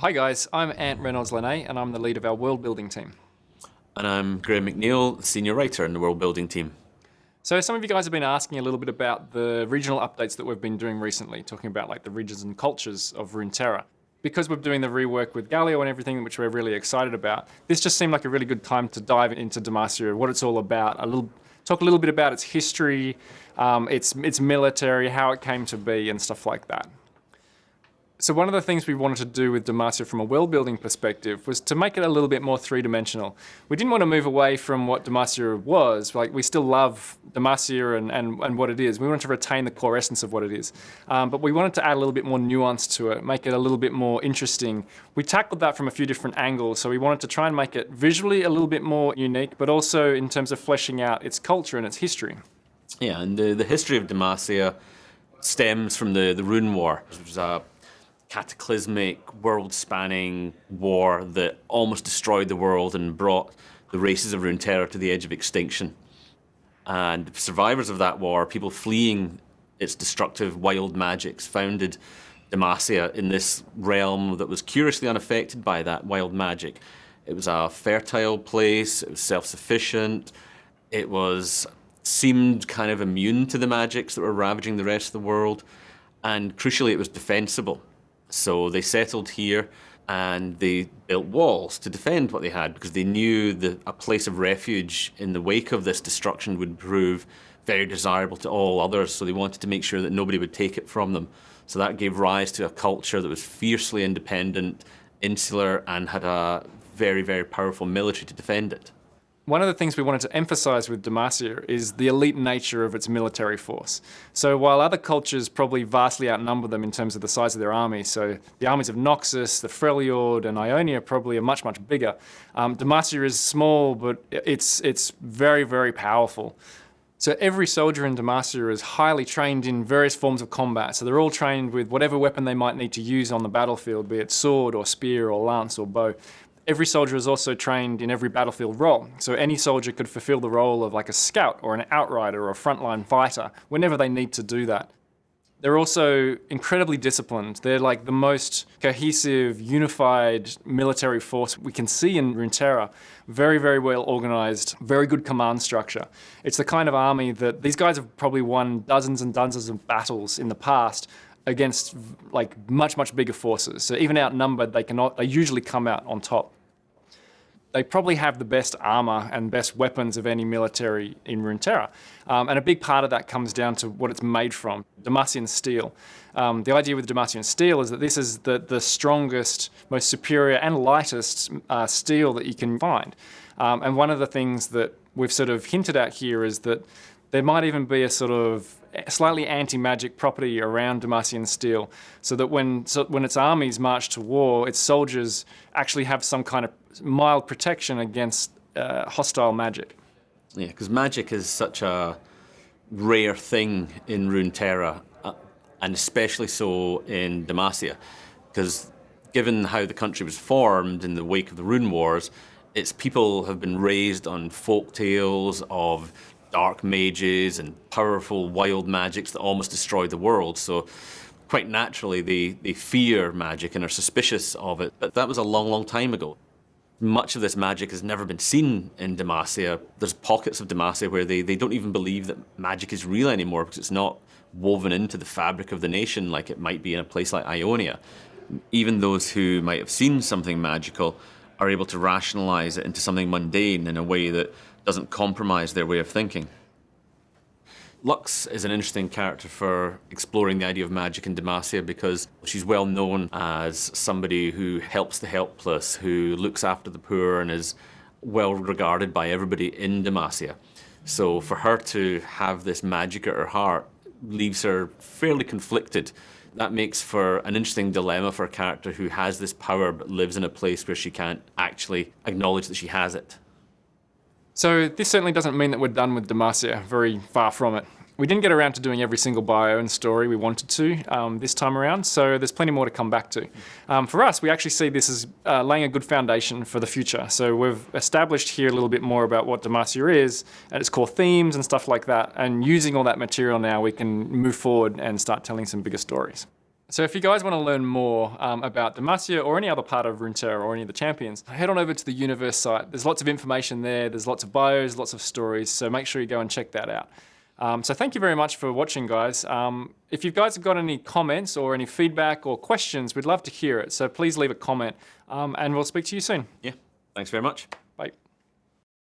Hi guys, I'm Ant Reynolds-Lene and I'm the lead of our world building team. And I'm Graham McNeil, senior writer in the world building team. So some of you guys have been asking a little bit about the regional updates that we've been doing recently, talking about like the regions and cultures of Rунтерре. Because we're doing the rework with Galio and everything, which we're really excited about, this just seemed like a really good time to dive into Demasii, what it's all about, talk a little bit about its history, its military, how it came to be and stuff like that. So one of the things we wanted to do with Demasii from a world-building perspective was to make it a little bit more three-dimensional. We didn't want to move away from what Demasii was. Like, we still love Demasii and what it is. We wanted to retain the core essence of what it is. But we wanted to add a little bit more nuance to it, make it a little bit more interesting. We tackled that from a few different angles. So we wanted to try and make it visually a little bit more unique, but also in terms of fleshing out its culture and its history. Yeah, and the history of Demasii stems from the Rune War, which was a cataclysmic, world-spanning war that almost destroyed the world and brought the races of Runterre to the edge of extinction. And the survivors of that war, people fleeing its destructive wild magics, founded Demasii in this realm that was curiously unaffected by that wild magic. It was a fertile place, it was self-sufficient, it seemed kind of immune to the magics that were ravaging the rest of the world, and crucially it was defensible. So they settled here and they built walls to defend what they had because they knew that a place of refuge in the wake of this destruction would prove very desirable to all others. So they wanted to make sure that nobody would take it from them. So that gave rise to a culture that was fiercely independent, insular, and had a very, very powerful military to defend it. One of the things we wanted to emphasize with Demasii is the elite nature of its military force. So while other cultures probably vastly outnumber them in terms of the size of their armies, so the armies of Noxus, the Freljord, and Ionia probably are much, much bigger. Demasii is small, but it's very, very powerful. So every soldier in Demasii is highly trained in various forms of combat. So they're all trained with whatever weapon they might need to use on the battlefield, be it sword or spear or lance or bow. Every soldier is also trained in every battlefield role. So any soldier could fulfill the role of like a scout or an outrider or a frontline fighter whenever they need to do that. They're also incredibly disciplined. They're like the most cohesive, unified military force we can see in Runterre. Very, very well organized, very good command structure. It's the kind of army that these guys have probably won dozens and dozens of battles in the past against like much, much bigger forces. So even outnumbered, they usually come out on top. They probably have the best armor and best weapons of any military in Runterre. And a big part of that comes down to what it's made from, Demasian steel. The idea with Demasian steel is that this is the strongest, most superior and lightest steel that you can find. And one of the things that we've sort of hinted at here is that there might even be a sort of slightly anti-magic property around Demasian steel, so that when its armies march to war, its soldiers actually have some kind of mild protection against hostile magic. Yeah, because magic is such a rare thing in Runterre, and especially so in Demasii, because given how the country was formed in the wake of the Rune Wars, its people have been raised on folk tales of dark mages and powerful wild magics that almost destroyed the world. So quite naturally they fear magic and are suspicious of it. But that was a long, long time ago. Much of this magic has never been seen in Demasii. There's pockets of Demasii where they don't even believe that magic is real anymore because it's not woven into the fabric of the nation like it might be in a place like Ionia. Even those who might have seen something magical are able to rationalize it into something mundane in a way that doesn't compromise their way of thinking. Lux is an interesting character for exploring the idea of magic in Demasii because she's well known as somebody who helps the helpless, who looks after the poor and is well regarded by everybody in Demasii. So for her to have this magic at her heart leaves her fairly conflicted. That makes for an interesting dilemma for a character who has this power but lives in a place where she can't actually acknowledge that she has it. So this certainly doesn't mean that we're done with Demasii, very far from it. We didn't get around to doing every single bio and story we wanted to this time around, so there's plenty more to come back to. For us, we actually see this as laying a good foundation for the future. So we've established here a little bit more about what Demasii is, and its core themes and stuff like that, and using all that material now, we can move forward and start telling some bigger stories. So if you guys want to learn more about Demacia or any other part of Runterre or any of the champions, head on over to the Universe site. There's lots of information there. There's lots of bios, lots of stories. So make sure you go and check that out. So thank you very much for watching, guys. If you guys have got any comments or any feedback or questions, we'd love to hear it. So please leave a comment and we'll speak to you soon. Yeah, thanks very much.